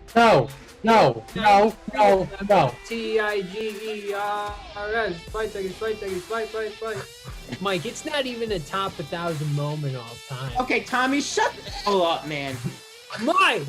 No. Tigers. Fight, Tigers, fight. Mike, it's not even a top 1,000 moment all time. Okay, Tommy, shut the hell up, man. Mike!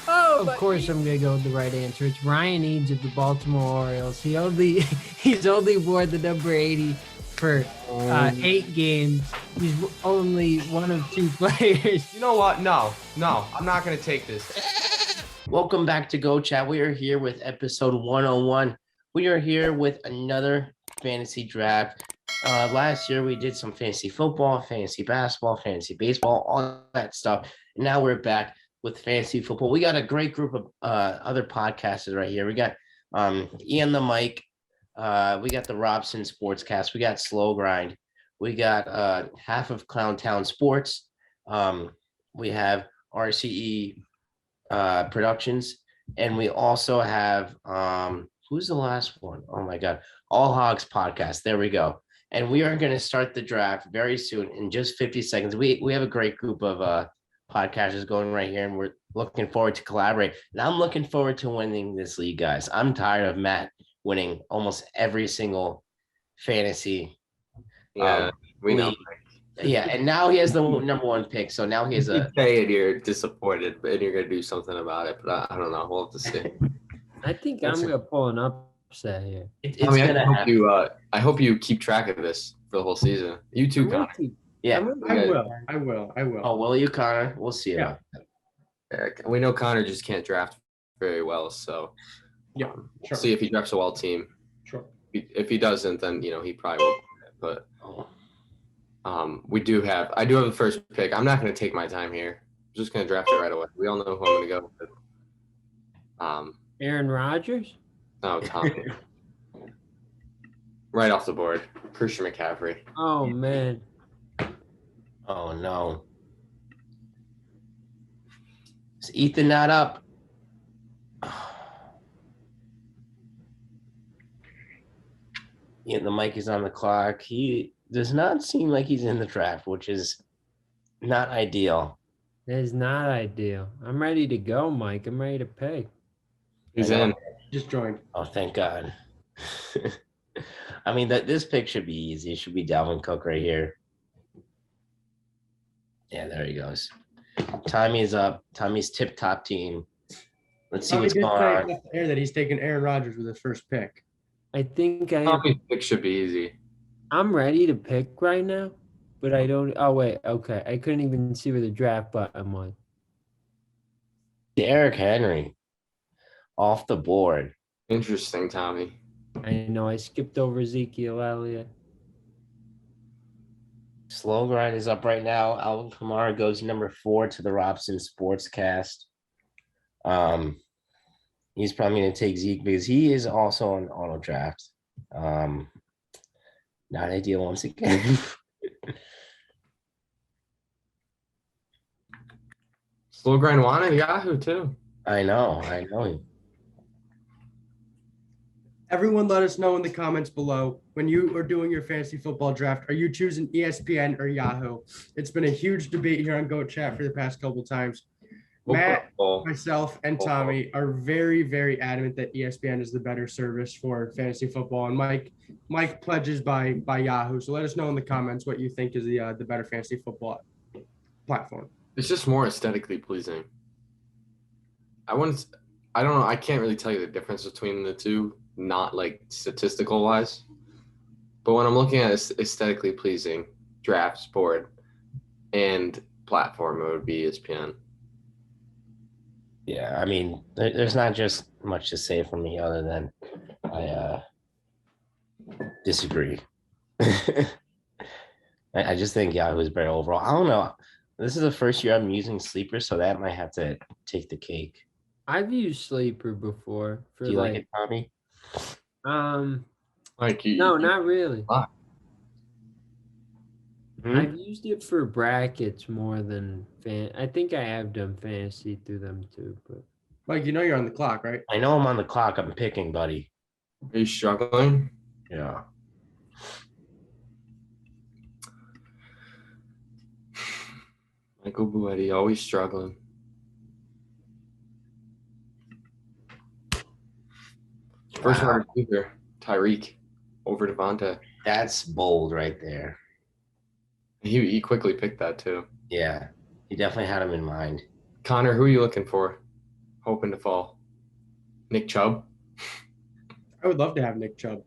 Oh, of course I'm gonna go with the right answer. It's Ryan Eads of the Baltimore Orioles. He's only wore the number 80 for 8 games. He's only one of 2 players. You know what? No, I'm not gonna take this. Welcome back to Go Chat. We are here with episode 101. We are here with another fantasy draft. Last year we did some fantasy football, fantasy basketball, fantasy baseball, all that stuff. And now we're back with fantasy football. We got a great group of other podcasters right here. We got Ian the Mike. We got the Robson Sportscast. We got Slow Grind. We got half of Clown Town Sports. We have RCE Productions. And we also have, who's the last one? Oh my God. All Hogs Podcast. There we go. And we are going to start the draft very soon in just 50 seconds. We have a great group of podcasters going right here, and we're looking forward to collaborate. And I'm looking forward to winning this league, guys. I'm tired of Matt winning almost every single fantasy. Yeah, we know. Yeah, and now he has the number 1 pick. So now he has you say it, you're disappointed, and you're going to do something about it. But I don't know. We'll have to see. I think I'm going to pull an upset here. I hope you keep track of this for the whole season. You too, Connor. Yeah, I will. Oh, will you, Connor? We'll see about that. Yeah, we know Connor just can't draft very well, so yeah, sure. See if he drafts a well team. Sure. If he doesn't, then he probably won't. But I do have the first pick. I'm not going to take my time here. I'm just going to draft it right away. We all know who I'm going to go with. Aaron Rodgers? No, Tommy. Right off the board, Christian McCaffrey. Oh man. Oh no. Is Ethan not up? Yeah, the mic is on the clock. He does not seem like he's in the draft, which is not ideal. It is not ideal. I'm ready to go, Mike. I'm ready to pick. He's in. Just joined. Oh, thank God. I mean, this pick should be easy. It should be Dalvin Cook right here. Yeah, there he goes. Tommy's up. Tommy's tip-top team. Let's see what's going on. That he's taking Aaron Rodgers with his first pick. I think Tommy's pick should be easy. I'm ready to pick right now, but I don't. Oh, wait. Okay. I couldn't even see where the draft button was. Derrick Henry off the board. Interesting, Tommy. I know. I skipped over Ezekiel Elliott. Slow Grind is up right now. Alvin Kamara goes number 4 to the Robson Sportscast. He's probably going to take Zeke because he is also on auto draft. Not ideal once again. Slow Grind wanted Yahoo too. I know. Everyone let us know in the comments below, when you are doing your fantasy football draft, are you choosing ESPN or Yahoo? It's been a huge debate here on Go Chat for the past couple times. Matt, myself, and Tommy are very, very adamant that ESPN is the better service for fantasy football. And Mike pledges by Yahoo. So let us know in the comments what you think is the better fantasy football platform. It's just more aesthetically pleasing. I don't know. I can't really tell you the difference between the two, not like statistical wise. But when I'm looking at aesthetically pleasing drafts board and platform, it would be ESPN. Yeah, I mean, there's not just much to say from me other than I disagree. I just think Yahoo is better overall. I don't know. This is the first year I'm using Sleeper, so that might have to take the cake. I've used Sleeper before. Do you like it, Tommy? No, not really. Hmm? I've used it for brackets more than I think I have done fantasy through them too. But Mike, you're on the clock, right? I know I'm on the clock. I'm picking, buddy. Are you struggling? Yeah. Michael Buetti, always struggling. First Wow. wide receiver, Tyreek, over Devontae. That's bold right there. He quickly picked that too. Yeah, he definitely had him in mind. Connor, who are you looking for? Hoping to fall. Nick Chubb? I would love to have Nick Chubb.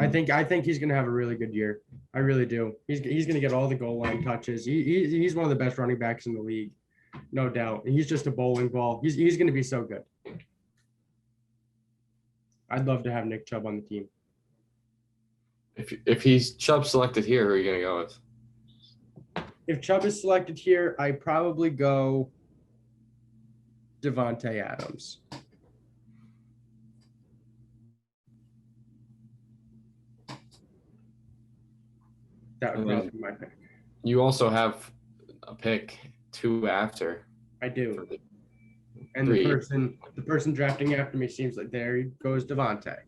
I think he's going to have a really good year. I really do. He's going to get all the goal line touches. He's one of the best running backs in the league, no doubt. And he's just a bowling ball. He's going to be so good. I'd love to have Nick Chubb on the team. If he's Chubb selected here, who are you going to go with? If Chubb is selected here, I probably go Devontae Adams. That would probably be my pick. You also have a pick 2 after. I do. And 3. the person drafting after me seems like there goes Devontae.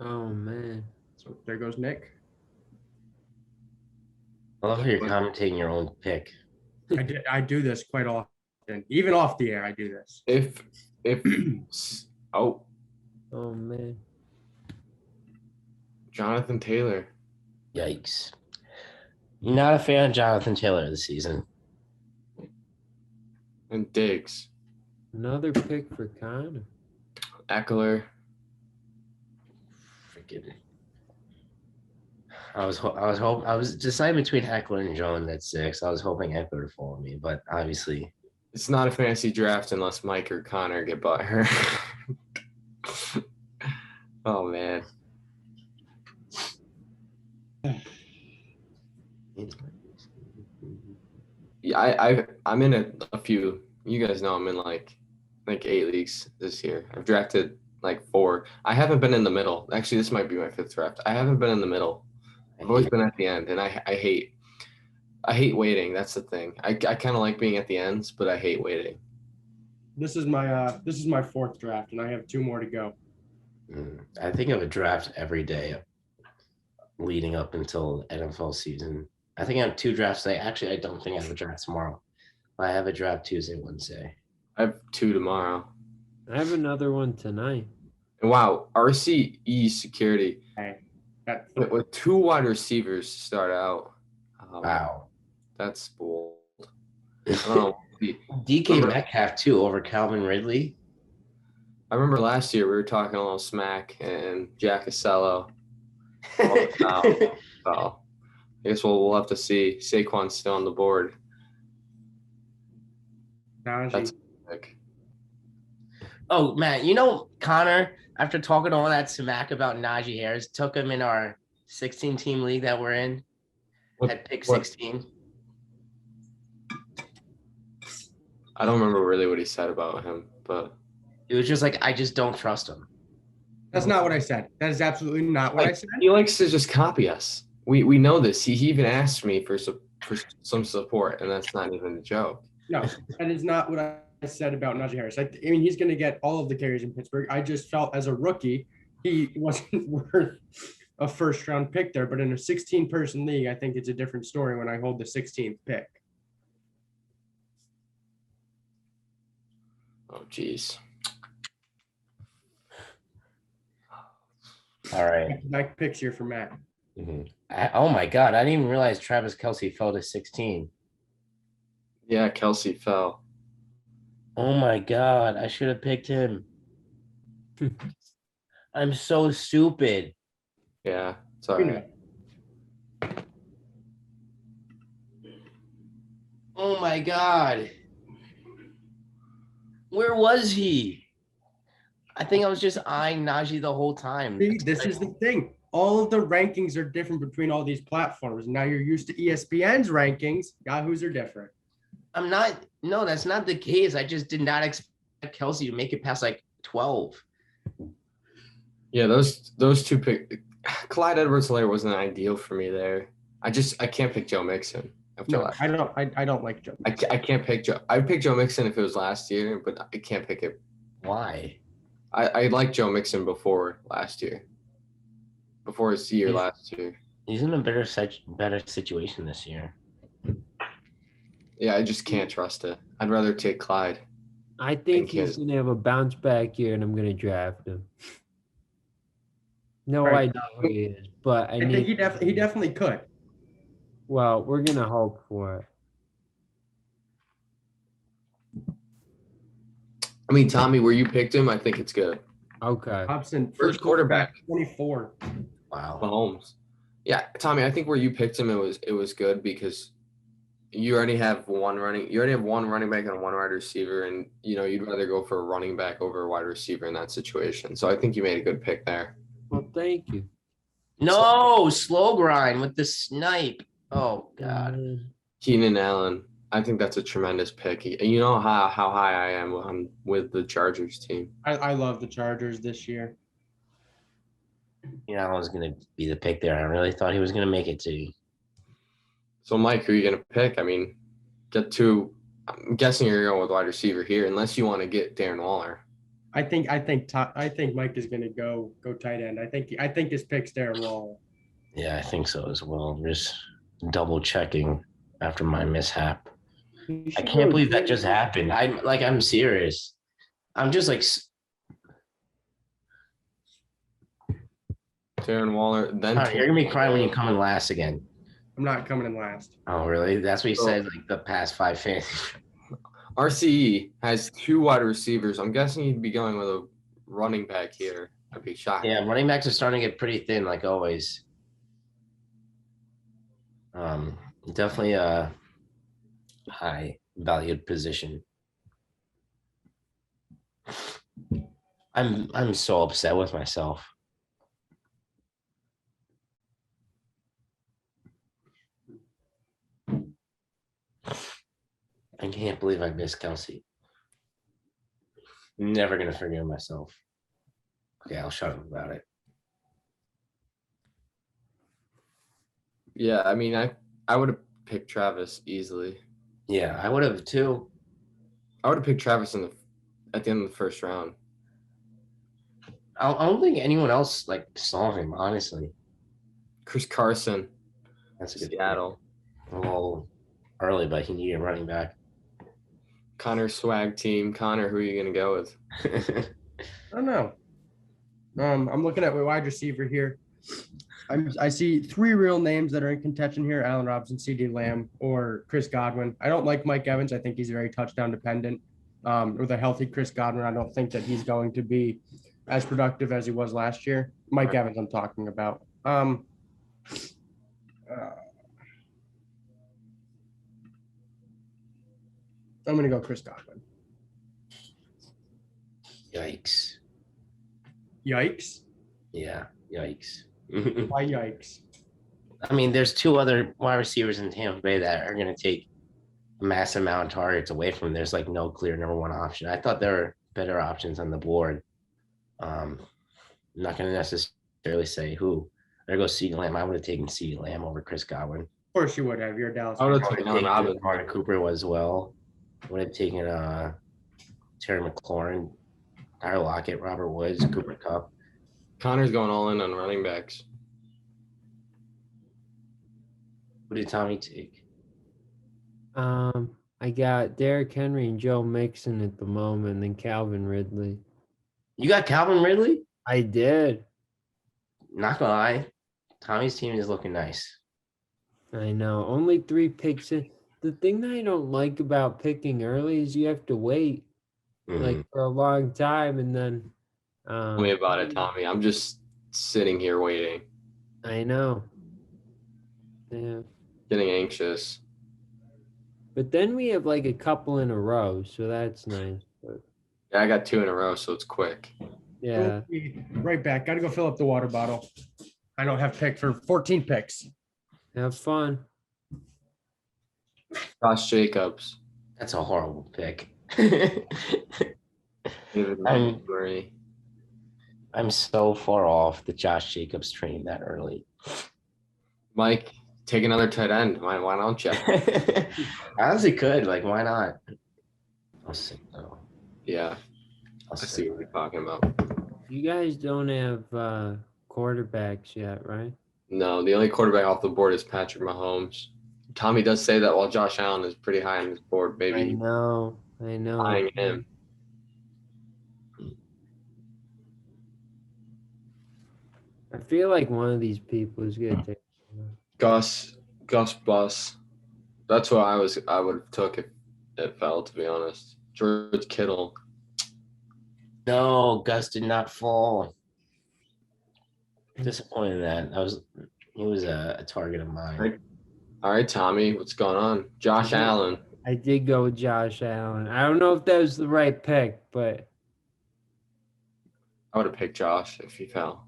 Oh man. So there goes Nick. I love how you're commentating your own pick. I do this quite often. Even off the air, I do this. If Oh man. Jonathan Taylor. Yikes. You're not a fan of Jonathan Taylor this season. And Diggs. Another pick for Connor. Eckler. Freaking. I was deciding between Eckler and Jones at 6. I was hoping Eckler would follow me, but obviously It's not a fantasy draft unless Mike or Connor get by her. Oh man. Yeah, I'm in a few. You guys know I'm in like 8 leagues this year. I've drafted like 4. I haven't been in the middle. Actually, this might be my 5th draft. I haven't been in the middle. I've always been at the end, and I hate waiting. That's the thing. I kind of like being at the ends, but I hate waiting. This is my 4th draft, and I have 2 more to go. I think of a draft every day leading up until NFL season. I think I have 2 drafts today. Actually, I don't think I have a draft tomorrow. I have a draft Tuesday, Wednesday. I have 2 tomorrow. I have another one tonight. And wow, RCE security Hey, with 2 wide receivers to start out. Wow. That's bold. I don't know. DK Metcalf too over Calvin Ridley. I remember last year we were talking a little smack and Jack Acello. So I guess we'll have to see. Saquon's still on the board. That's sick. Oh, Matt, Connor, after talking all that smack about Najee Harris, took him in our 16-team league that we're in at pick 16. I don't remember really what he said about him, but It was just like, I just don't trust him. That's not what I said. That is absolutely not what I said. He likes to just copy us. We know this. He even asked me for some support, and that's not even a joke. No, that is not what I said about Najee Harris. I mean, he's going to get all of the carries in Pittsburgh. I just felt as a rookie, he wasn't worth a first-round pick there. But in a 16-person league, I think it's a different story when I hold the 16th pick. Oh, geez. All right. Back picks here for Matt. Mm-hmm. Oh, my God. I didn't even realize Travis Kelce fell to 16. Yeah, Kelce fell. Oh, my God. I should have picked him. I'm so stupid. Yeah, sorry. Oh, my God. Where was he? I think I was just eyeing Najee the whole time. See, this is the thing. All of the rankings are different between all these platforms. Now you're used to ESPN's rankings. Yahoo's are different. No, that's not the case. I just did not expect Kelce to make it past like 12. Yeah, those 2 pick. Clyde Edwards-Helaire wasn't ideal for me there. I can't pick Joe Mixon. No, I don't like Joe. I can't pick Joe. I would pick Joe Mixon if it was last year, but I can't pick it. Why? I liked Joe Mixon before last year. Before his year last year. He's in a better situation this year. Yeah, I just can't trust it. I'd rather take Clyde. I think he's going to have a bounce back year, and I'm going to draft him. No Right. idea who he is, but I think he definitely could. Well, we're gonna hope for it. I mean, Tommy, where you picked him, I think it's good. Okay. Hobson, First quarterback. 24. Wow. Mahomes. Yeah, Tommy, I think where you picked him, it was good because you already have one running back and one wide receiver, and you'd rather go for a running back over a wide receiver in that situation. So I think you made a good pick there. Well, thank you. No, slow grind with the snipe. Oh God. Keenan Allen. I think that's a tremendous pick. You know how high I am with the Chargers team. I love the Chargers this year. I was gonna be the pick there. I really thought he was gonna make it to. So, Mike, who are you gonna pick? I mean, I'm guessing you're going with wide receiver here, unless you want to get Darren Waller. I think Mike is gonna go tight end. I think his pick's Darren Waller. Yeah, I think so as well. I'm just double checking after my mishap. I can't believe that just happened. I'm serious. I'm just like Darren Waller. Then you're gonna be crying when you come in last again. I'm not coming in last. Oh, really? That's what you said like the past 5 fantasy. RCE has 2 wide receivers. I'm guessing he'd be going with a running back here. I'd be shocked. Yeah, running backs are starting to get pretty thin, like always. Definitely a high valued position. I'm so upset with myself. I can't believe I missed Kelsey. Never gonna forgive myself. Okay, I'll shut up about it. Yeah, I mean, I would have picked Travis easily. Yeah, I would have too. I would have picked Travis at the end of the first round. I don't think anyone else saw him, honestly. Chris Carson. That's a good Seattle. A little early, but he needed a running back. Connor swag team. Connor, who are you gonna go with? I don't know. I'm looking at my wide receiver here. I see 3 real names that are in contention here: Allen Robinson, CeeDee Lamb, or Chris Godwin. I don't like Mike Evans. I think he's very touchdown dependent. With a healthy Chris Godwin, I don't think that he's going to be as productive as he was last year. Mike Evans, I'm talking about. I'm going to go Chris Godwin. Yikes. Yikes? Yeah, yikes. Why yikes? I mean, there's 2 other wide receivers in Tampa Bay that are going to take a massive amount of targets away from him. There's no clear number 1 option. I thought there were better options on the board. I'm not going to necessarily say who. There goes CeeDee Lamb. I would have taken CeeDee Lamb over Chris Godwin. Of course you would have. You're a Dallas. I would have taken Robinson. Martin Cooper as well. Would have taken Terry McLaurin, Tyler Lockett, Robert Woods, Cooper Kupp. Connor's going all in on running backs. What did Tommy take? I got Derrick Henry and Joe Mixon at the moment, and Calvin Ridley. You got Calvin Ridley? I did. Not gonna lie, Tommy's team is looking nice. I know. Only 3 picks in. The thing that I don't like about picking early is you have to wait for a long time, and then. Tell me about it, Tommy. I'm just sitting here waiting. I know. Yeah. Getting anxious. But then we have a couple in a row, so that's nice. But, Yeah, I got 2 in a row, so it's quick. yeah. Right back. Got to go fill up the water bottle. I don't have pick for 14 picks. Have fun. Josh Jacobs. That's a horrible pick. David Montgomery. I'm so far off the Josh Jacobs train that early. Mike, take another tight end. Why don't you? I honestly could. Why not? I'll see though. Yeah, I see what you're talking about. You guys don't have quarterbacks yet, right? No, the only quarterback off the board is Patrick Mahomes. Tommy does say that while Josh Allen is pretty high on his board, maybe I know. eyeing him. I feel like one of these people is gonna take. Gus Bus. That's what I would have took if it fell, to be honest. George Kittle. No, Gus did not fall. Disappointed in that. He was a target of mine. All right, Tommy, what's going on? Josh Allen. I did go with Josh Allen. I don't know if that was the right pick, but I would have picked Josh if he fell.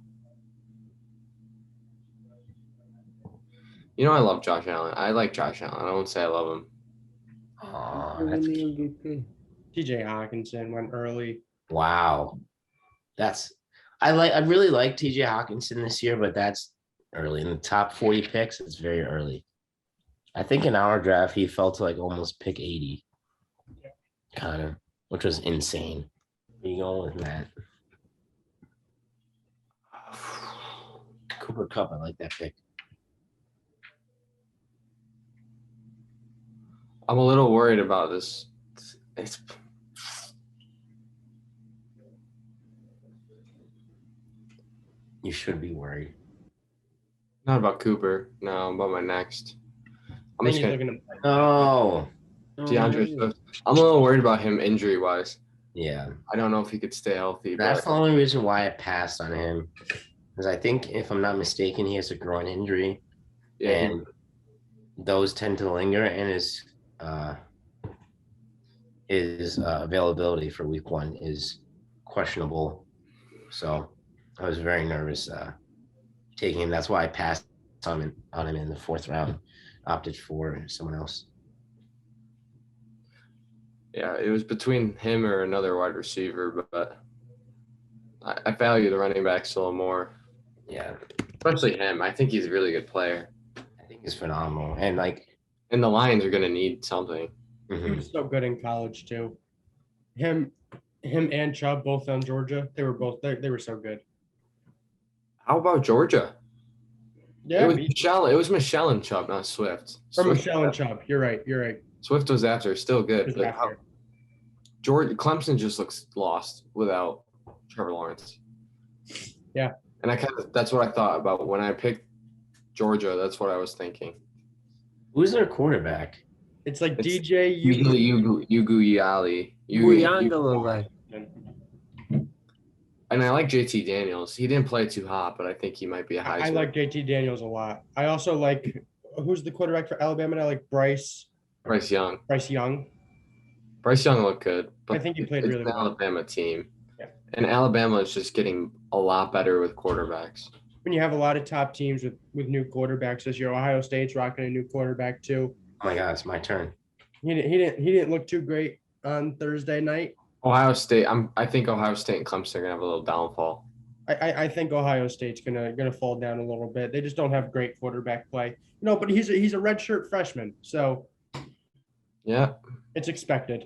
You know I love Josh Allen. I like Josh Allen. I won't say I love him. Aw, win that's the MVP. TJ Hawkinson went early. wow. I really like TJ Hawkinson this year, but that's early. In the top 40 picks, it's very early. I think in our draft, he fell to like almost pick 80. Kind of, which was insane. Where you going with that? Cooper Kupp, I like that pick. I'm a little worried about this. You should be worried. Not about Cooper. No, about my next. I'm just gonna looking at Oh, DeAndre Swift. I'm a little worried about him injury wise. yeah. I don't know if he could stay healthy. That's But the only reason why I passed on him. Because I think, if I'm not mistaken, he has a groin injury, yeah, and those tend to linger, and his availability for week 1 is questionable. So I was very nervous taking him. That's why I passed on him in the 4th round. Opted for someone else. yeah, it was between him or another wide receiver, but I value the running backs a little more, Yeah, especially him. I think he's a really good player, I think it's phenomenal. And and the Lions are going to need something. He was so good in college too. Him and Chubb both on Georgia. They were so good. How about Georgia? Yeah, It was Michelle and Chubb, not Swift. from Michelle and Chubb. You're right. Swift was after, still good. But After. Clemson just looks lost without Trevor Lawrence. Yeah. And that's what I thought about when I picked Georgia. That's what I was thinking. who's their quarterback? It's like It's DJ Uguayali. Uyandalale. And I like JT Daniels. He didn't play too hot, but I think he might be a Heisman. I like JT Daniels a lot. I also like who's the quarterback for Alabama? I like Bryce Young. Bryce Young. Bryce Young looked good. But I think he played it's really an well. Alabama team. Yeah. And Alabama is just getting a lot better with quarterbacks. When you have a lot of top teams with new quarterbacks this year, Ohio State's rocking a new quarterback too. Oh my God, it's my turn. He didn't look too great on Thursday night. Ohio State. I think Ohio State and Clemson are gonna have a little downfall. I think Ohio State's gonna fall down a little bit. They just don't have great quarterback play. But he's a redshirt freshman, so Yeah, it's expected.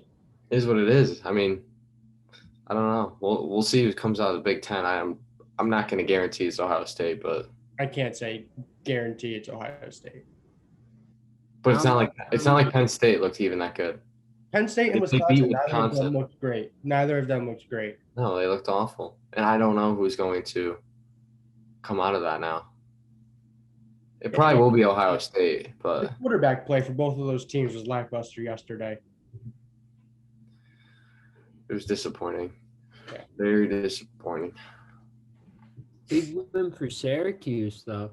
it is what it is. I mean, I don't know. We'll see who comes out of the Big Ten. I'm not gonna guarantee it's Ohio State, but I can't say guarantee it's Ohio State. it's not like Penn State looked even that good. Penn State and They beat Wisconsin, neither of them Wisconsin. looked great. Neither of them looked great. No, they looked awful, and I don't know who's going to come out of that now. It probably will be Ohio State, The but quarterback play for both of those teams was lackluster yesterday. it was disappointing. Yeah. Very disappointing. Big win for Syracuse, though.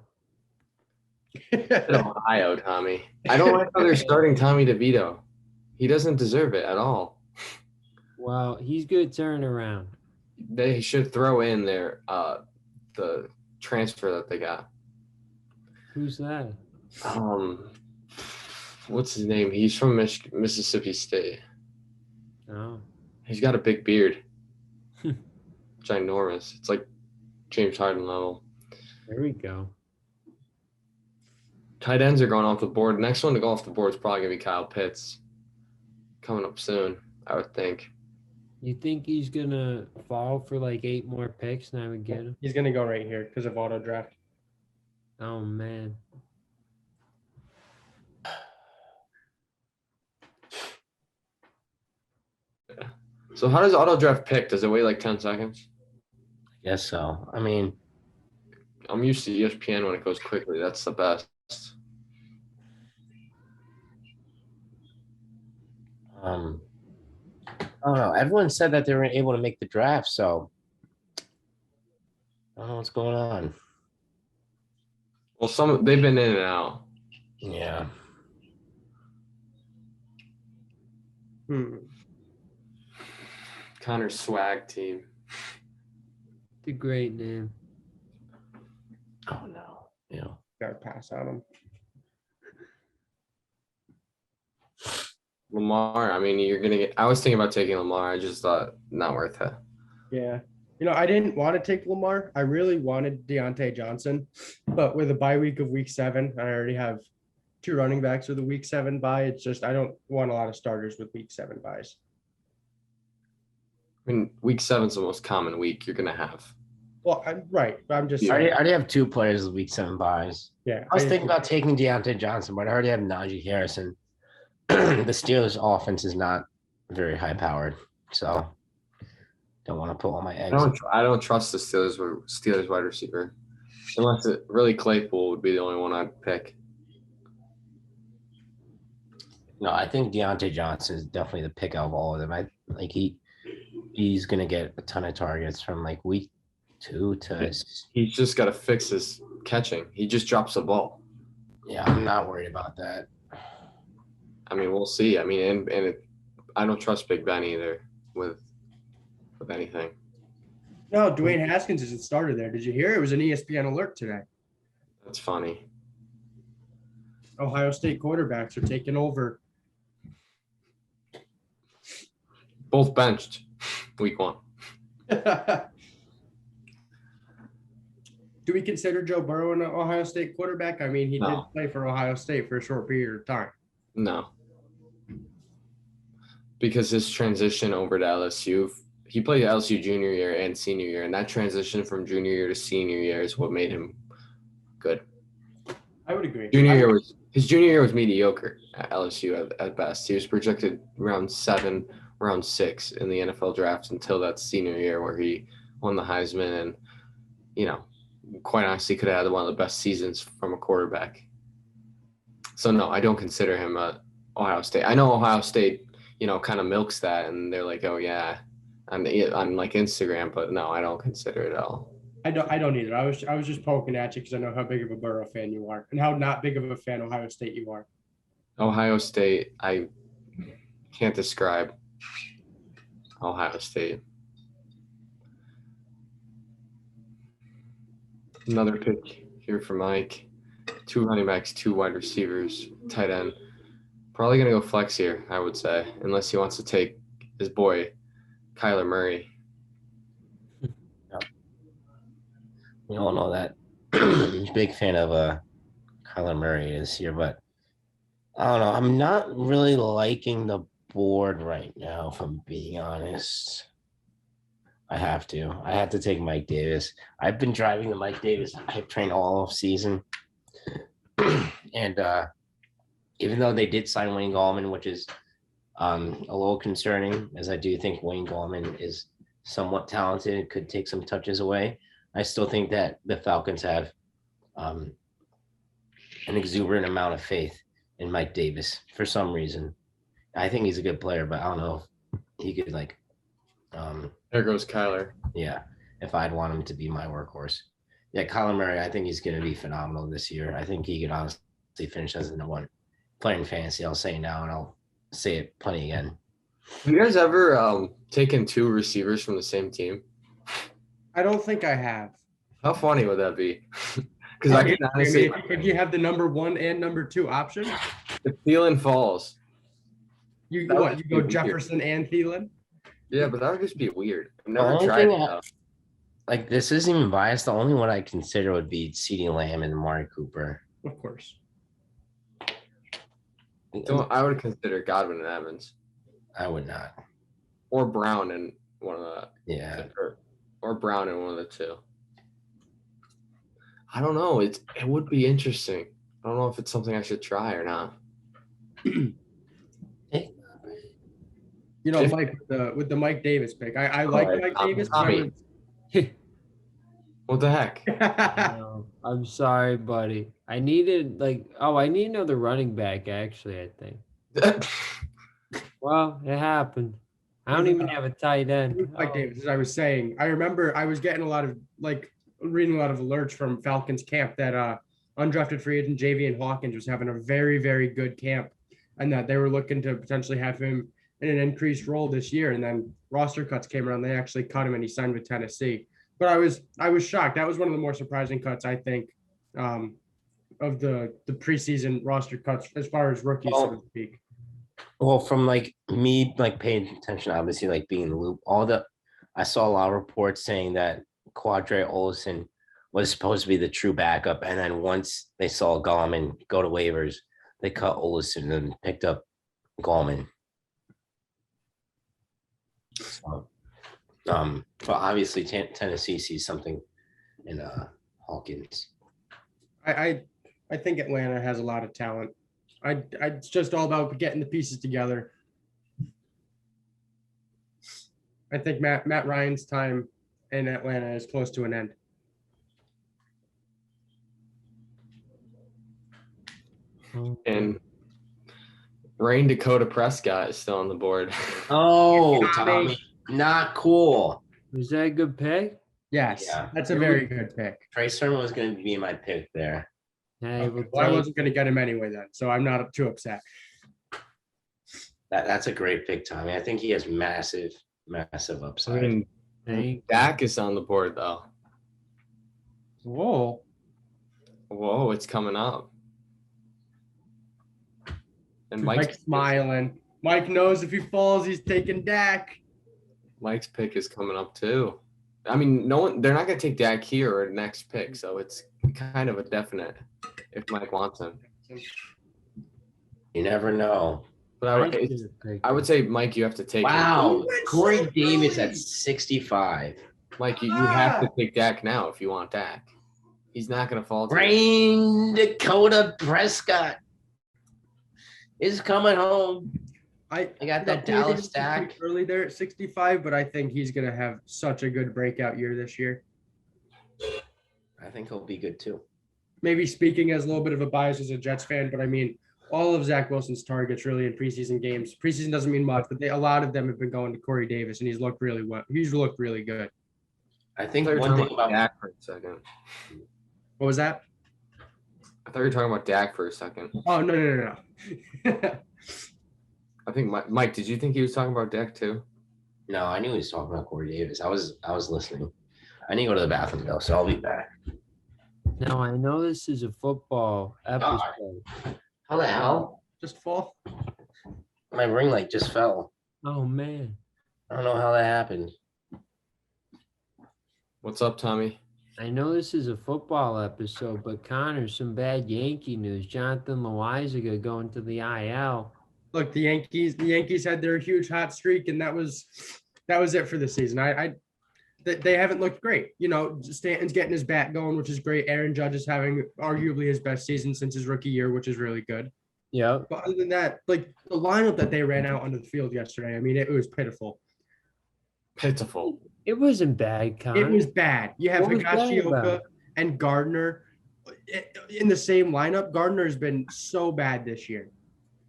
In Ohio, Tommy. I don't like how they're starting Tommy DeVito. He doesn't deserve it at all. Well, he's good turnaround. They should throw in their the transfer that they got. Who's that? What's his name? He's from Mississippi State. Oh. He's got a big beard. Ginormous. It's like James Harden level. There we go. Tight ends are going off the board. Next one to go off the board is probably going to be Kyle Pitts. Coming up soon, I would think. You think he's going to fall for like 8 more picks and I would get him? He's gonna go right here because of auto draft. Oh, man. So how does auto draft pick? Does it wait like 10 seconds? I guess so. I mean, I'm used to ESPN when it goes quickly. That's the best. I don't know. Everyone said that they were able to make the draft, so I don't know what's going on. Well, they've been in and out. Yeah. Connor's swag team. It's a great name. Oh no. Yeah. Gotta pass on him. Lamar. I mean, you're gonna get. I was thinking about taking Lamar. I just thought not worth it. Yeah. I didn't want to take Lamar. I really wanted Deontay Johnson, but with a bye week of week 7, I already have 2 running backs with a week 7 bye. It's just I don't want a lot of starters with week 7 buys. I mean, week 7's the most common week you're gonna have. Well, right. I'm just I already have 2 players with week 7 buys. yeah. I was thinking about taking Deontay Johnson, but I already have Najee Harrison. The Steelers' offense is not very high powered, so don't want to put all my eggs. I don't trust the Steelers wide receiver, unless it really Claypool would be the only one I'd pick. No, I think Deontay Johnson is definitely the pick out of all of them. He's gonna get a ton of targets from like week 2 to. He's just got to fix his catching. He just drops the ball. Yeah, I'm not worried about that. I mean, we'll see. I mean, I don't trust Big Ben either with anything. No, Dwayne Haskins isn't started there. Did you hear? It was an ESPN alert today. That's funny. Ohio State quarterbacks are taking over. Both benched week 1. Do we consider Joe Burrow an Ohio State quarterback? I mean, he did play for Ohio State for a short period of time. No. Because his transition over to LSU, he played LSU junior year and senior year, and that transition from junior year to senior year is what made him good. I would agree. His junior year was mediocre at LSU at best. He was projected round 7, round 6 in the NFL draft until that senior year where he won the Heisman and, quite honestly could have had one of the best seasons from a quarterback. So, no, I don't consider him Ohio State. I know Ohio State, kind of milks that, and they're like, oh, yeah, on like Instagram, but no, I don't consider it at all. I don't either. I was just poking at you because I know how big of a Burrow fan you are and how not big of a fan Ohio State you are. Ohio State, I can't describe Ohio State. Another pick here for Mike. 2 running backs, 2 wide receivers, tight end. Probably going to go flex here, I would say, unless he wants to take his boy, Kyler Murray. We all know that. I'm a big fan of Kyler Murray this year, but I don't know. I'm not really liking the board right now, if I'm being honest. I have to take Mike Davis. I've been driving the Mike Davis hype train all season. And even though they did sign Wayne Gallman, which is a little concerning, as I do think Wayne Gallman is somewhat talented and could take some touches away, I still think that the Falcons have an exuberant amount of faith in Mike Davis for some reason. I think he's a good player, but I don't know if he could There goes Kyler. Yeah, if I'd want him to be my workhorse. Yeah, Kyler Murray, I think he's going to be phenomenal this year. I think he could honestly finish as the number 1 player in fantasy. I'll say it now, and I'll say it plenty again. Have you guys ever taken 2 receivers from the same team? I don't think I have. How funny would that be? Because I can honestly, if you have the number 1 and number 2 option, if Thielen falls, you go Jefferson and Thielen? Yeah, but that would just be weird. I've never tried it. Like, this isn't even biased. The only one I consider would be CeeDee Lamb and Amari Cooper. Of course. So I would consider Godwin and Edmonds. I would not. Or Brown and one of the. Yeah. Or Brown and one of the 2. I don't know. It would be interesting. I don't know if it's something I should try or not. Mike, with the Mike Davis pick, I like Mike Davis. Tommy. What the heck? No, I'm sorry, buddy. I need another running back, actually, I think. Well, it happened. I don't even have a tight end. Like Davis, as I was saying, I remember I was getting a lot of reading a lot of alerts from Falcons camp that undrafted free agent Javian Hawkins was having a very, very good camp, and that they were looking to potentially have him in an increased role this year. And then roster cuts came around; they actually cut him, and he signed with Tennessee. But I was shocked. That was one of the more surprising cuts, I think, of the preseason roster cuts as far as rookies, so to speak. Well, from me paying attention, obviously being in the loop, I saw a lot of reports saying that Quadre Olson was supposed to be the true backup, and then once they saw Gallman go to waivers, they cut Olson and picked up Gallman. So, but obviously Tennessee sees something in Hawkins. I think Atlanta has a lot of talent. It's just all about getting the pieces together. I think Matt Ryan's time in Atlanta is close to an end. And Rain Dakota Prescott is still on the board. Oh, Tommy, not cool. Was that a good pick? Yes, that's a very good pick. Trey Sermon was going to be my pick there. Hey, Well, I wasn't going to get him anyway then, so I'm not too upset. That's a great pick, Tommy. I think he has massive upside. Dak is on the board though. Whoa, it's coming up. And Mike's smiling. Mike knows if he falls, he's taking Dak. Mike's pick is coming up too. I mean, they're not going to take Dak here or next pick, so it's kind of a definite if Mike wants him. You never know. But I would say, Mike, you have to take him. Wow, Corey Davis at 65. Mike, you have to take Dak now if you want Dak. He's not going to fall. Rain Dakota Prescott is coming home. I got that Dallas stack early there at 65, but I think he's going to have such a good breakout year this year. I think he'll be good too. Maybe speaking as a little bit of a bias as a Jets fan, but I mean, all of Zach Wilson's targets really in preseason games. Preseason doesn't mean much, but a lot of them have been going to Corey Davis, and he's looked really well. He's looked really good. I think one thing about Dak for a second. What was that? I thought you were talking about Dak for a second. Oh, no. I think Mike, did you think he was talking about Dak too? No, I knew he was talking about Corey Davis. I was listening. I need to go to the bathroom though, so I'll be back. No, I know this is a football episode. How the hell? Just fall? My ring light just fell. Oh man. I don't know how that happened. What's up, Tommy? I know this is a football episode, but Connor, some bad Yankee news. Jonathan Loizaga going to the IL. Look, the Yankees had their huge hot streak, and that was it for the season. They haven't looked great. You know, Stanton's getting his bat going, which is great. Aaron Judge is having arguably his best season since his rookie year, which is really good. Yeah. But other than that, the lineup that they ran out onto the field yesterday, I mean, it was pitiful. Pitiful. It wasn't bad, Connor. It was bad. You have Higashioka and Gardner in the same lineup. Gardner has been so bad this year.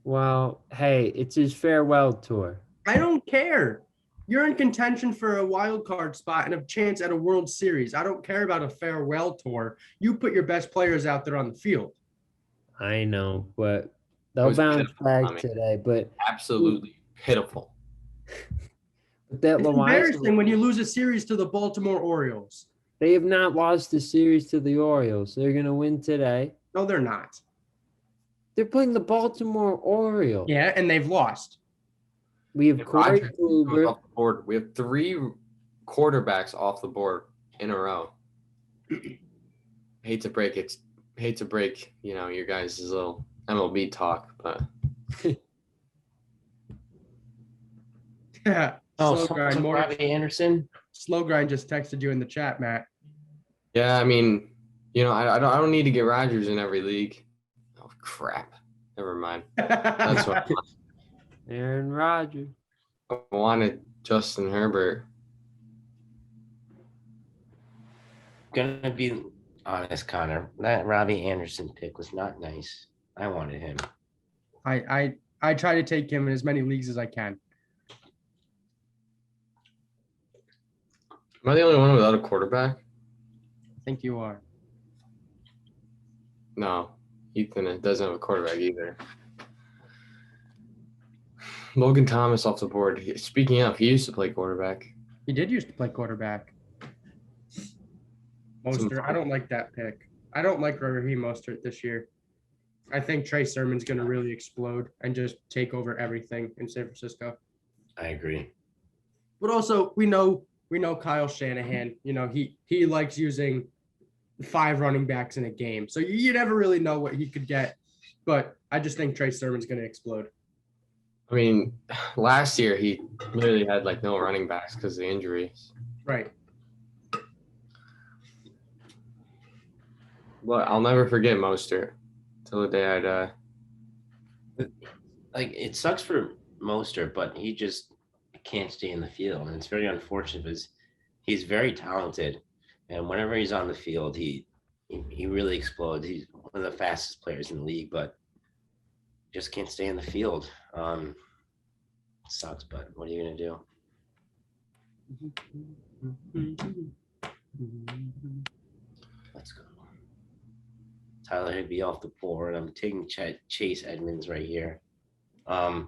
Well, hey, it's his farewell tour. I don't care. You're in contention for a wild card spot and a chance at a World Series. I don't care about a farewell tour. You put your best players out there on the field. I know, but they'll bounce back today. But absolutely pitiful. But that it's embarrassing when you lose a series to the Baltimore Orioles. They have not lost a series to the Orioles. They're going to win today. No, they're not. They're playing the Baltimore Orioles. Yeah, and they've lost. We have Corey Kluber. Off the board. We have 3 quarterbacks off the board in a row. Hate to break, you know, your guys' little MLB talk, but yeah. Oh, Robbie Anderson. Slow Grind just texted you in the chat, Matt. Yeah, I mean, you know, I don't need to get Rodgers in every league. Oh crap! Never mind. That's what Aaron Rodgers. I wanted. Justin Herbert. gonna be honest, Connor. That Robbie Anderson pick was not nice. I wanted him. I try to take him in as many leagues as I can. Am I the only one without a quarterback? I think you are. No, Ethan doesn't have a quarterback either. Logan Thomas off the board. Speaking of, he used to play quarterback. He did used to play quarterback. Mostert, I don't like that pick. I don't like Raheem Mostert this year. I think Trey Sermon's going to really explode and just take over everything in San Francisco. I agree. But also, we know Kyle Shanahan. You know, he likes using 5 running backs in a game. So you never really know what he could get. But I just think Trey Sermon's going to explode. I mean, last year he literally had like no running backs because of the injuries. Right. But I'll never forget Mostert till the day I die. Like, it sucks for Mostert, but he just can't stay in the field. And it's very unfortunate because he's very talented. And whenever he's on the field, he really explodes. He's one of the fastest players in the league, but just can't stay in the field. Sucks, but what are you going to do? Let's go. Tyler Higbee off the board. I'm taking Chase Edmonds right here. I'm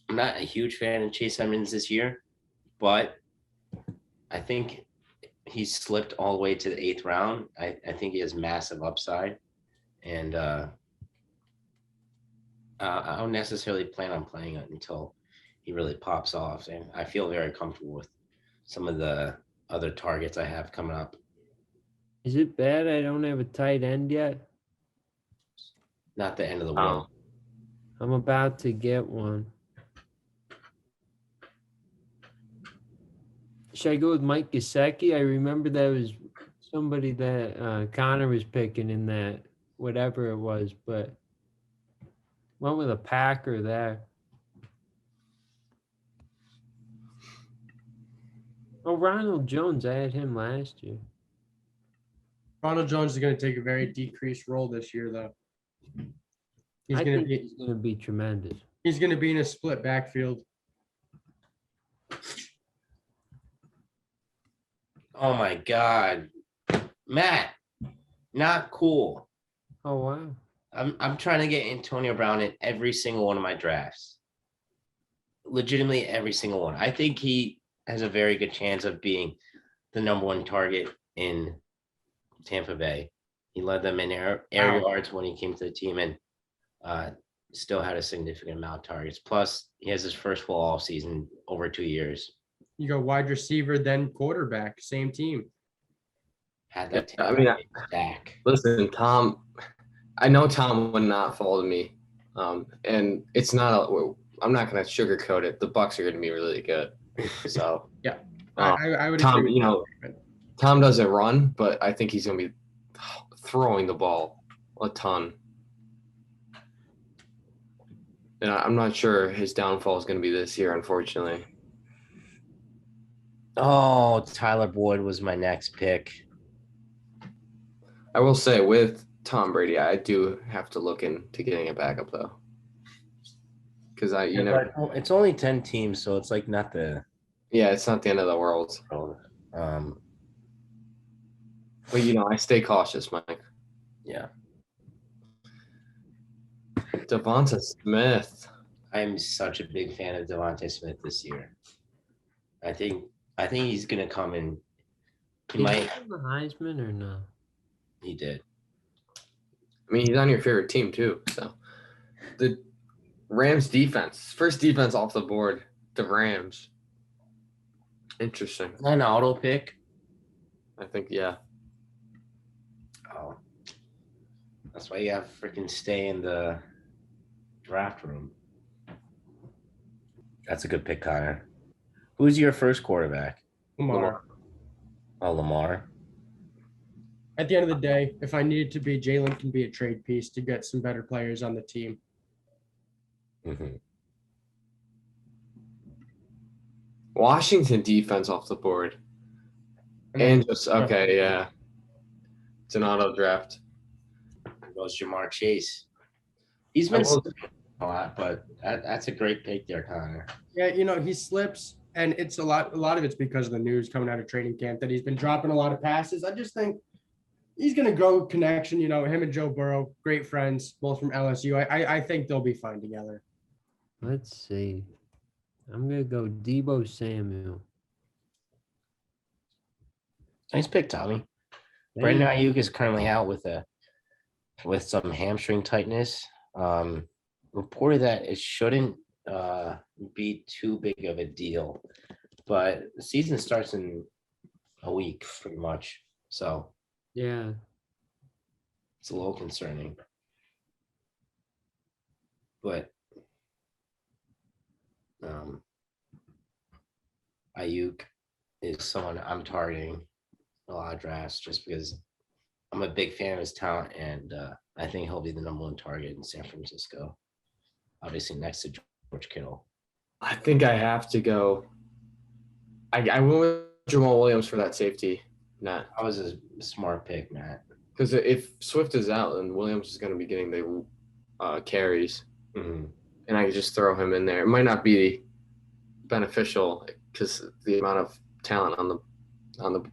not a huge fan of Chase Edmonds this year, but I think he's slipped all the way to the 8th round. I think he has massive upside, and I don't necessarily plan on playing it until he really pops off. And I feel very comfortable with some of the other targets I have coming up. Is it bad I don't have a tight end yet? Not the end of the world. I'm about to get one. Should I go with Mike Gesicki? I remember that was somebody that Connor was picking in that whatever it was, but went with a Packer there. Oh, Ronald Jones, I had him last year. Ronald Jones is going to take a very decreased role this year, though. He's going to be tremendous. He's going to be in a split backfield. Oh my God, Matt, not cool. Oh wow. I'm trying to get Antonio Brown in every single one of my drafts. Legitimately every single one. I think he has a very good chance of being the #1 target in Tampa Bay. He led them in air yards when he came to the team and still had a significant amount of targets. Plus, he has his first full off season over 2 years. You go wide receiver, then quarterback, same team. Had that. I mean, back. Listen, Tom. I know Tom would not fall to me, and it's not. I'm not going to sugarcoat it. The Bucs are going to be really good. So yeah, I would. Tom, you know, Tom doesn't run, but I think he's going to be throwing the ball a ton. And I'm not sure his downfall is going to be this year, unfortunately. Oh, Tyler Boyd was my next pick. I will say with Tom Brady, I do have to look into getting a backup though, because it's only 10 teams, so it's like not the. Yeah, it's not the end of the world. But you know, I stay cautious, Mike. Yeah. Devonta Smith. I'm such a big fan of Devonta Smith this year. I think he's gonna come in. He might have the Heisman or no? He did. I mean, he's on your favorite team too. So the Rams defense, first defense off the board, the Rams. Interesting. An auto pick. I think, yeah. Oh, that's why you have to freaking stay in the draft room. That's a good pick, Connor. Who's your first quarterback? Lamar. Oh, Lamar. At the end of the day, if I need it to be, Jalen can be a trade piece to get some better players on the team. Mm-hmm. Washington defense off the board. And just, okay, yeah. It's an auto draft. There goes Jamar Chase. He's been a lot, but that's a great pick there, Connor. Yeah, he slips, and it's a lot of it's because of the news coming out of training camp that he's been dropping a lot of passes. I just think he's going to grow connection. Him and Joe Burrow, great friends, both from LSU. I think they'll be fine together. Let's see. I'm going to go Deebo Samuel. Nice pick, Tommy. Brandon Ayuk is currently out with some hamstring tightness. Reported that it shouldn't be too big of a deal, but the season starts in a week pretty much. So yeah, it's a little concerning. But Ayuk is someone I'm targeting a lot of drafts just because I'm a big fan of his talent, and I think he'll be the number one target in San Francisco. Obviously, next to George Kittle. I think I have to go. I went with Jamal Williams for that safety, Matt. That was a smart pick, Matt. Because if Swift is out, then Williams is going to be getting the carries, and I could just throw him in there. It might not be beneficial because the amount of talent on the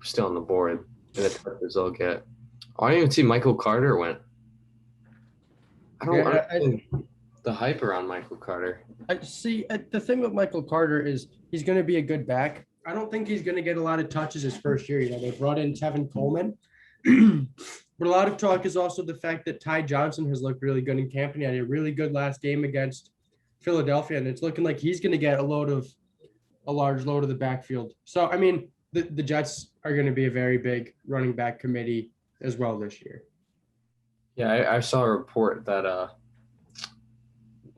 still on the board and the touches they'll get. Oh, I didn't even see Michael Carter went. I don't understand the hype around Michael Carter. I see. The thing with Michael Carter is he's going to be a good back. I don't think he's going to get a lot of touches his first year. They brought in Tevin Coleman. But a lot of talk is also the fact that Ty Johnson has looked really good in camp, and he had a really good last game against Philadelphia, and it's looking like he's going to get a large load of the backfield. So, I mean, the Jets are going to be a very big running back committee as well this year. Yeah, I saw a report that a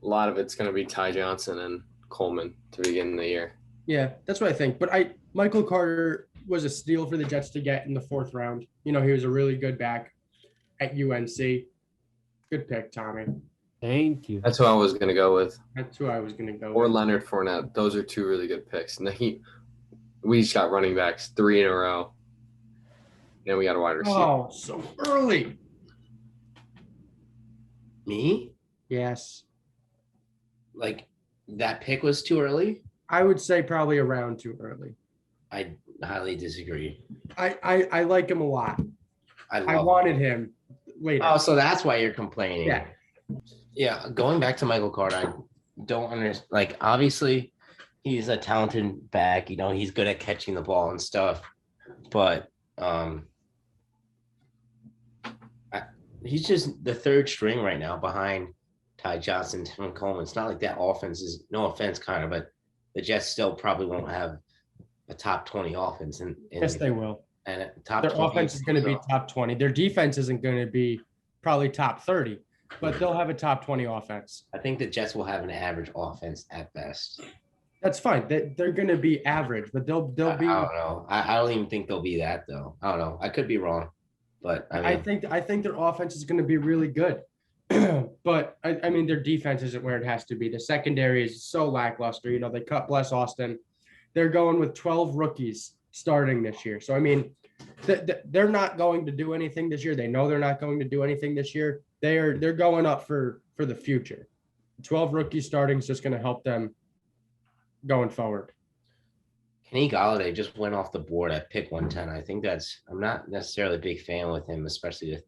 lot of it's going to be Ty Johnson and Coleman to begin the year. Yeah, that's what I think. But Michael Carter was a steal for the Jets to get in the 4th round. He was a really good back at UNC. Good pick, Tommy. Thank you. That's who I was going to go with. That's who I was going to go or with. Leonard Fournette. Those are 2 really good picks. And then we just got running backs 3 in a row. Then we got a wide receiver. Oh, so early. Me? Yes. Like, that pick was too early? I would say probably around too early. I highly disagree. I like him a lot. I wanted him later. Oh, so that's why you're complaining. Yeah. Yeah, going back to Michael Carter, I don't understand. Like, obviously, he's a talented back. He's good at catching the ball and stuff. But he's just the 3rd string right now behind Ty Johnson, Tim Coleman. It's not like that offense is, no offense, kind of, but the Jets still probably won't have a top 20 offense. Yes, they will. And their offense is going to be top 20. Their defense isn't going to be probably top 30, but they'll have a top 20 offense. I think the Jets will have an average offense at best. That's fine. They're going to be average, but they'll be. I don't know. I don't even think they'll be that, though. I don't know. I could be wrong, but I think their offense is going to be really good. But I mean, their defense isn't where it has to be. The secondary is so lackluster. They cut Bless Austin. They're going with 12 rookies starting this year. So, I mean, they're not going to do anything this year. They know they're not going to do anything this year. They're going up for the future. 12 rookies starting is just going to help them going forward. Kenny Golladay just went off the board at pick 110. I think I'm not necessarily a big fan with him, especially with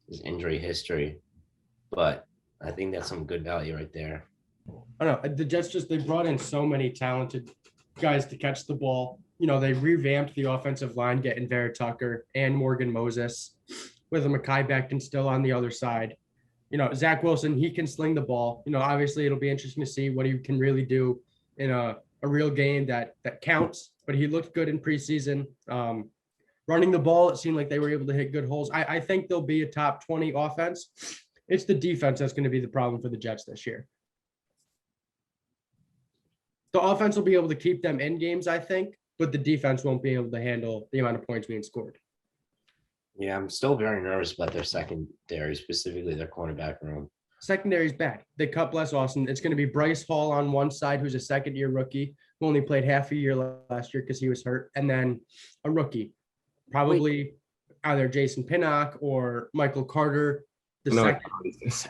his injury history, but I think that's some good value right there. I don't know. The Jets they brought in so many talented guys to catch the ball. They revamped the offensive line, getting Vera Tucker and Morgan Moses with a Mekhi Becton still on the other side. Zach Wilson, he can sling the ball. Obviously it'll be interesting to see what he can really do in a real game that counts, but he looked good in preseason. Running the ball, it seemed like they were able to hit good holes. I think they'll be a top 20 offense. It's the defense that's going to be the problem for the Jets this year. The offense will be able to keep them in games, I think, but the defense won't be able to handle the amount of points being scored. Yeah, I'm still very nervous about their secondary, specifically their cornerback room. Secondary's bad. They cut Bless Austin. It's going to be Bryce Hall on one side, who's a second-year rookie, who only played half a year last year because he was hurt, and then a rookie. Probably either Jason Pinnock or Michael Carter. The No, I second, know what he's gonna say.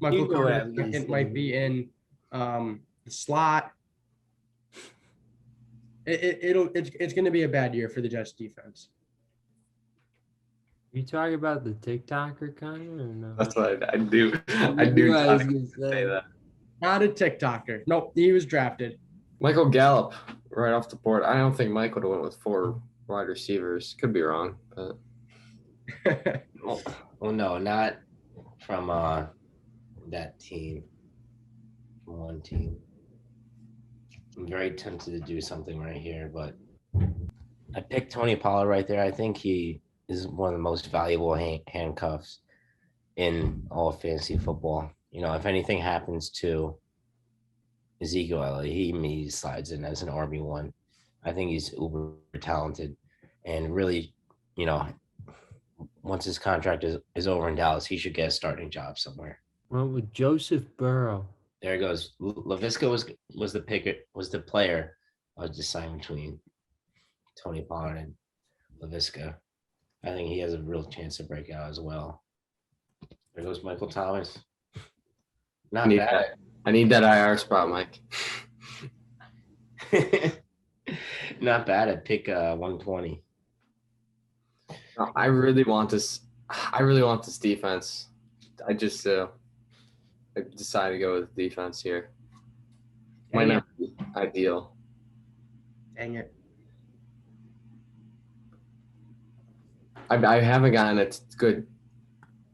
Michael You know Carter what I'm the gonna second say. might be in the slot. It's going to be a bad year for the Jets defense. You talking about the TikToker, Connor, or no? That's what I do. I You do knew I was talk- gonna say say. that. Not a TikToker. Nope, he was drafted. Michael Gallup, right off the board. I don't think Mike would have went with 4 wide receivers. Could be wrong, but Well, no, not from that team. From one team. I'm very tempted to do something right here, but I picked Tony Pollard right there. I think he is one of the most valuable handcuffs in all of fantasy football. You know, if anything happens to Ezekiel Elliott, he slides in as an RB1. I think he's uber talented, and really, you know, once his contract is over in Dallas, he should get a starting job somewhere. Went with Joseph Burrow. There it goes. LaVisca was the player I was deciding between Tony Pollard and LaVisca. I think he has a real chance to break out as well. There goes Michael Thomas. Not bad. I need that IR spot, Mike. Not bad at pick 120. No, I really want this. I really want this defense. I just I decided to go with defense here. Might not be ideal. Dang it. I haven't gotten a good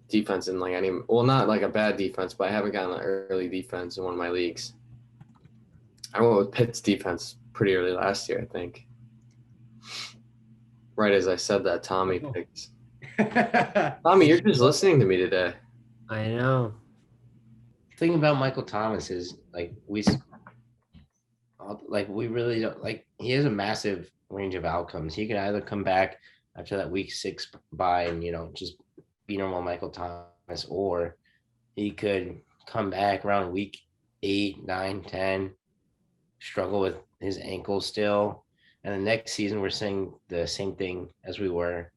defense in like any. Well, not like a bad defense, but I haven't gotten an early defense in one of my leagues. I went with Pitt's defense pretty early last year, I think. Right as I said that, Tommy picked. Tommy, you're just listening to me today. I know. Thing about Michael Thomas is we really don't he has a massive range of outcomes. He could either come back after that week 6 bye and just be normal Michael Thomas, or he could come back around week 8, 9, 10, struggle with his ankle still, and the next season we're seeing the same thing as we were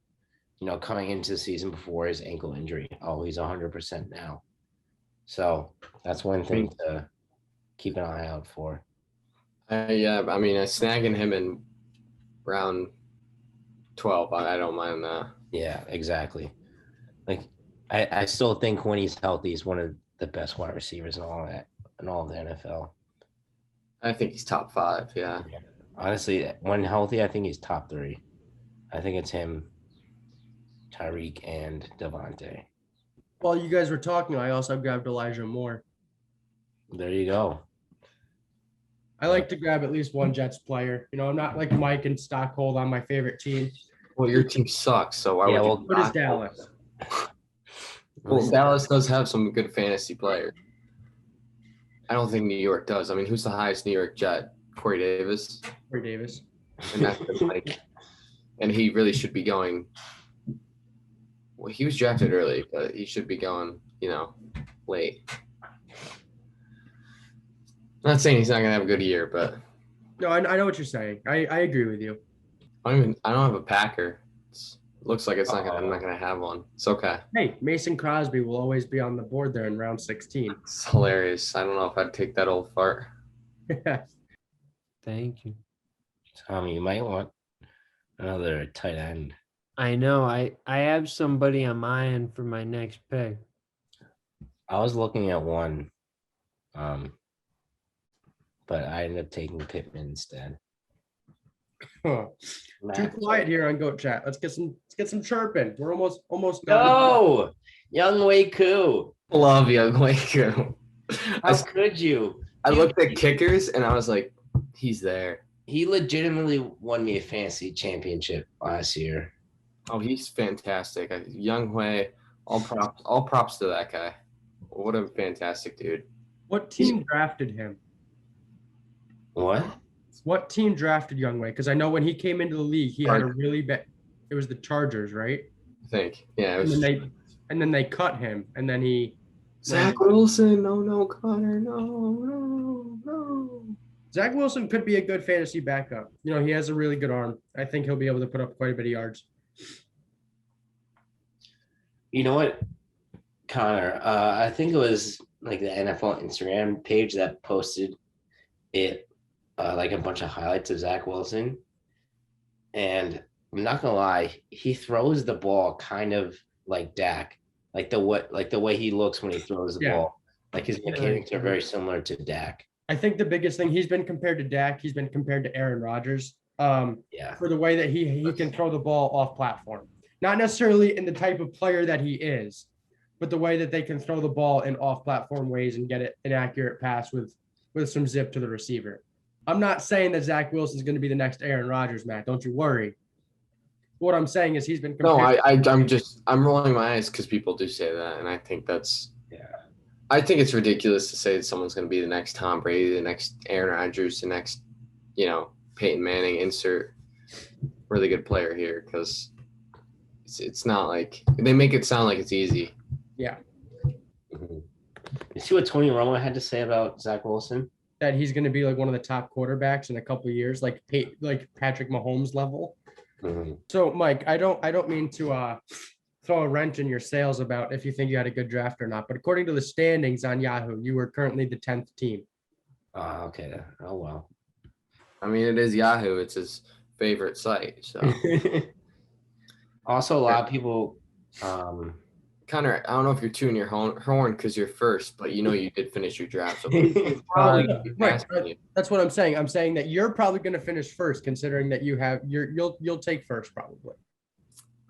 coming into the season before his ankle injury. Oh, he's 100% now. So that's one thing to keep an eye out for. Yeah, I mean, snagging him in round 12, I don't mind that. Yeah, exactly. I still think when he's healthy, he's one of the best wide receivers in all of the NFL. I think he's top 5. Yeah. Honestly, when healthy, I think he's top 3. I think it's him, Tyreek, and Devontae. While you guys were talking, I also grabbed Elijah Moore. There you go. I like to grab at least one Jets player. I'm not like Mike and Stockhold on my favorite team. Well, your team sucks, so why would you? What is Dallas? Well, Dallas does have some good fantasy players. I don't think New York does. I mean, who's the highest New York Jet? Corey Davis. Corey Davis. And that's and he really should be going. Well, he was drafted early, but he should be going, late. I'm not saying he's not gonna have a good year, but No, I know what you're saying. I agree with you. I don't have a Packer. Looks like I'm not gonna have one. It's okay. Hey, Mason Crosby will always be on the board there in round 16. It's hilarious. I don't know if I'd take that old fart. Thank you. Tommy, you might want another tight end. I know. I have somebody on my end for my next pick. I was looking at one, but I ended up taking Pittman instead. Too quiet here on Goat Chat. Let's get some chirping. We're almost done. No, Young Wei Koo. Love Young Waco. How could you? I looked at kickers and I was like, he's there. He legitimately won me a fantasy championship last year. Oh, he's fantastic. Young Hui, all props to that guy. What a fantastic dude. What team drafted him? What? What team drafted Young Wei? Because I know when he came into the league, he had a really bad. It was the Chargers, right? I think. Yeah. It was, and then they cut him, and then he. Zach Wilson, no, Connor, no. Zach Wilson could be a good fantasy backup. He has a really good arm. I think he'll be able to put up quite a bit of yards. You know what, Connor? I think it was like the NFL Instagram page that posted it, like a bunch of highlights of Zach Wilson. And I'm not gonna lie, he throws the ball kind of like Dak, like the way he looks when he throws the Yeah. ball. Like his mechanics are very similar to Dak. I think the biggest thing, he's been compared to Dak. He's been compared to Aaron Rodgers Yeah. for the way that he can throw the ball off platform. Not necessarily in the type of player that he is, but the way that they can throw the ball in off platform ways and get it an accurate pass with some zip to the receiver. I'm not saying that Zach Wilson is going to be the next Aaron Rodgers, Matt. Don't you worry. What I'm saying is he's been compared. No, I'm rolling my eyes because people do say that, and I think that's I think it's ridiculous to say that someone's going to be the next Tom Brady, the next Aaron Rodgers, the next, Peyton Manning. Insert really good player here, because it's not like they make it sound like it's easy. Yeah. Mm-hmm. You see what Tony Romo had to say about Zach Wilson? That he's going to be like one of the top quarterbacks in a couple of years, like Patrick Mahomes level. Mm-hmm. So, Mike, I don't mean to throw a wrench in your sails about if you think you had a good draft or not, but according to the standings on Yahoo, you were currently the 10th team. Okay. Oh, well. I mean, it is Yahoo. It's his favorite site. So, also, a lot of people. Connor, I don't know if you're tuning your horn because you're first, but you did finish your draft. So Right, that's what I'm saying. I'm saying that you're probably going to finish first, considering that you'll take first probably.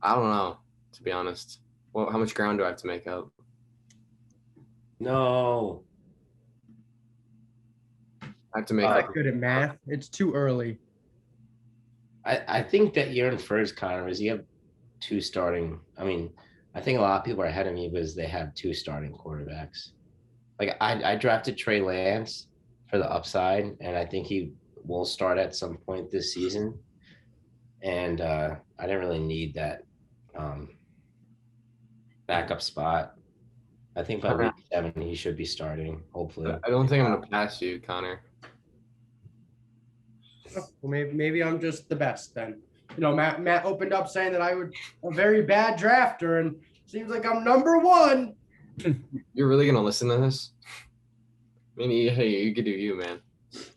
I don't know, to be honest. Well, how much ground do I have to make up? No. I have to make up. Good at math. It's too early. I think that you're in first, Connor, is you have two starting. I mean, I think a lot of people are ahead of me because they have two starting quarterbacks. Like I drafted Trey Lance for the upside, and I think he will start at some point this season. And I didn't really need that backup spot. I think by week 7 he should be starting, hopefully. I don't think I'm gonna pass you, Connor. Well, maybe I'm just the best then. Matt opened up saying that I would a very bad drafter, and seems like I'm number 1. You're really gonna listen to this? I mean, hey, you could do you, man.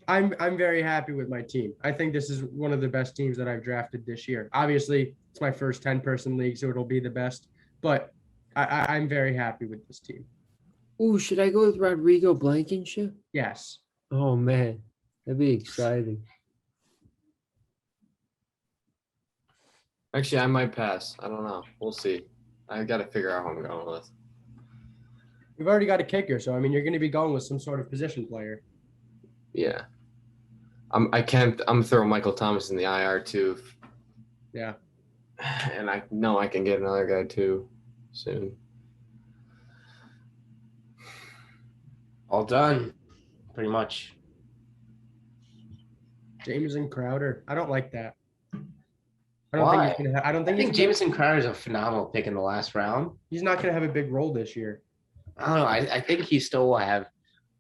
I'm very happy with my team. I think this is one of the best teams that I've drafted this year. Obviously, it's my first 10-person league, so it'll be the best. But I'm very happy with this team. Ooh, should I go with Rodrigo Blankenship? Yes. Oh man, that'd be exciting. Actually, I might pass. I don't know. We'll see. I got to figure out who I'm going with. We've already got a kicker, so I mean, you're going to be going with some sort of position player. Yeah. I'm throwing Michael Thomas in the IR too. Yeah. And I know I can get another guy too soon. All done, pretty much. Jameson Crowder. I don't like that. Why? I think Jamison Crowder is a phenomenal pick in the last round. He's not going to have a big role this year. I don't know. I think he still will have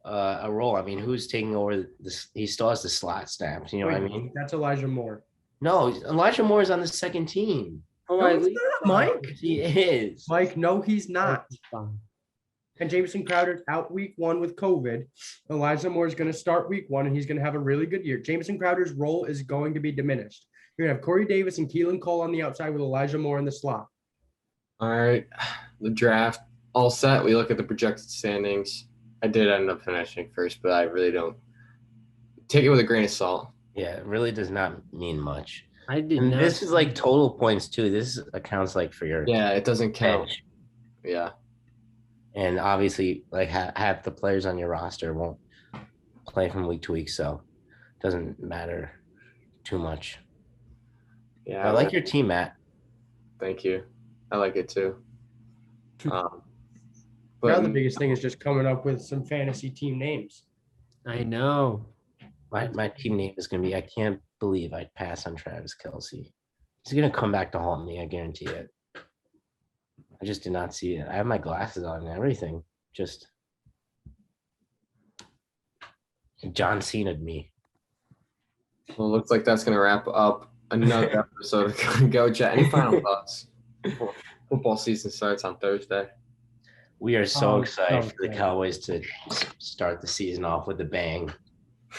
a role. I mean, who's taking over this? He still has the slot snaps. You know what I mean? That's Elijah Moore. No, Elijah Moore is on the second team. Oh, no, he's not, Mike. He is. Mike, no, he's not. And Jameson Crowder's out week 1 with COVID. Elijah Moore is going to start week 1, and he's going to have a really good year. Jameson Crowder's role is going to be diminished. You're going to have Corey Davis and Keelan Cole on the outside with Elijah Moore in the slot. All right. The draft all set. We look at the projected standings. I did end up finishing first, but I really don't take it with a grain of salt. Yeah, it really does not mean much. I did And not. this is like total points too. This accounts like for your Yeah, it doesn't count. bench. Yeah. And obviously, like half the players on your roster won't play from week to week, so it doesn't matter too much. Yeah. I like your team, Matt. Thank you. I like it too. Now But the biggest thing is just coming up with some fantasy team names. I know. My team name is going to be, I can't believe I'd pass on Travis Kelce. He's going to come back to haunt me. I guarantee it. I just did not see it. I have my glasses on and everything. Just John Cena'd me. well, looks like that's going to wrap up another episode of Go Chat. Any final thoughts? Football season starts on Thursday. We are so Oh, excited so for the excited. Cowboys to start the season off with a bang.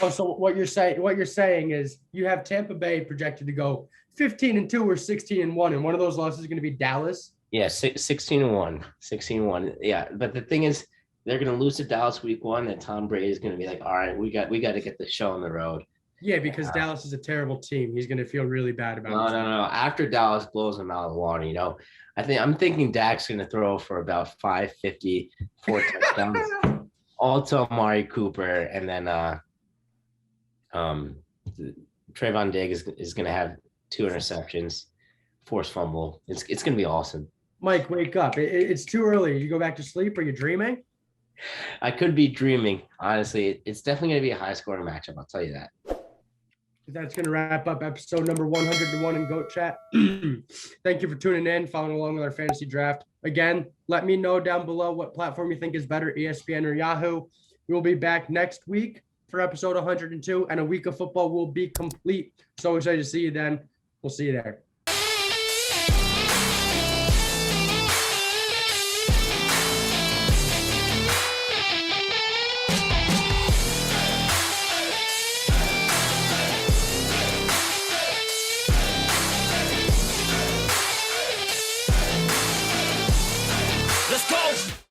Oh, so what you're saying is you have Tampa Bay projected to go 15-2 or 16-1, and one of those losses is going to be Dallas. Yeah, 16-1. 16-1. Yeah, but the thing is, they're going to lose to Dallas week 1, and Tom Brady is going to be like, all right, we got to get the show on the road. Yeah, because Dallas is a terrible team. He's going to feel really bad about it. No. After Dallas blows them out of the water, I'm thinking Dak's going to throw for about 550, 4 touchdowns, all to Amari Cooper, and then Trayvon Diggs is going to have 2 interceptions, forced fumble. It's going to be awesome. Mike, wake up. It's too early. You go back to sleep. Are you dreaming? I could be dreaming. Honestly, it's definitely going to be a high-scoring matchup. I'll tell you that. That's going to wrap up episode number 101 in Goat Chat. Thank you for tuning in, following along with our fantasy draft. Again, let me know down below what platform you think is better, ESPN or Yahoo. We will be back next week for episode 102, and a week of football will be complete. So excited to see you then. We'll see you there.